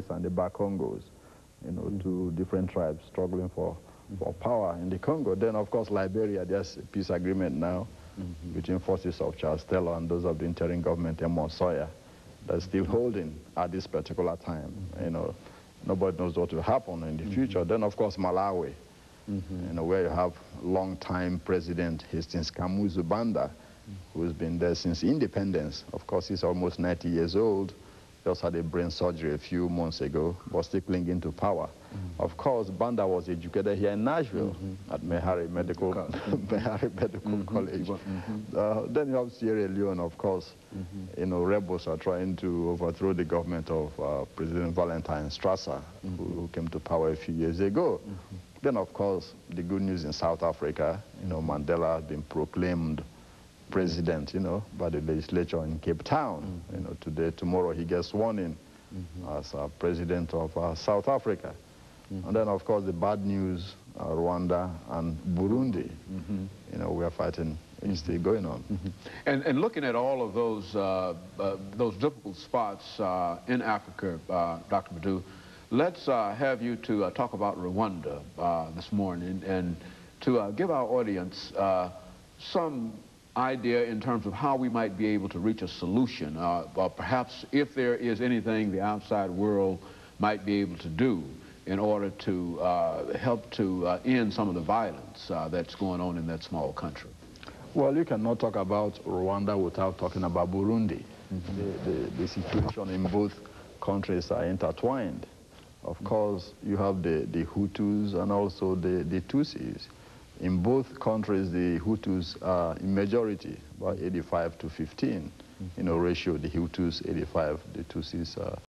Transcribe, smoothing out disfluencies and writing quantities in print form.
Congolese and the Bakongos, you know, two different tribes struggling for power in the Congo. Then, of course, Liberia, there's a peace agreement now between forces of Charles Taylor and those of the interim government, Amos Sawyer, that's still holding at this particular time. You know, nobody knows what will happen in the future. Then, of course, Malawi, you know, where you have long-time President Hastings Kamuzu Banda, who's been there since independence. Of course, he's almost 90 years old. Just had a brain surgery a few months ago, but still clinging to power. Of course, Banda was educated here in Nashville at Meharry Medical, College. Then you have Sierra Leone, of course. You know, rebels are trying to overthrow the government of President Valentine Strasser, who came to power a few years ago. Then, of course, the good news in South Africa, you know, Mandela has been proclaimed president, you know, by the legislature in Cape Town. You know, tomorrow he gets sworn in as president of South Africa. And then, of course, the bad news, Rwanda and Burundi. You know, we are fighting, it's still going on. And looking at all of those difficult spots in Africa, Dr. Madu, let's have you to talk about Rwanda this morning and to give our audience some idea in terms of how we might be able to reach a solution, perhaps if there is anything the outside world might be able to do in order to help to end some of the violence that's going on in that small country. Well, you cannot talk about Rwanda without talking about Burundi. The situation in both countries are intertwined. Of course, you have the Hutus and also the Tutsis. In both countries, the Hutus are in majority, about 85 to 15, you know, ratio. The Hutus 85, the Tutsis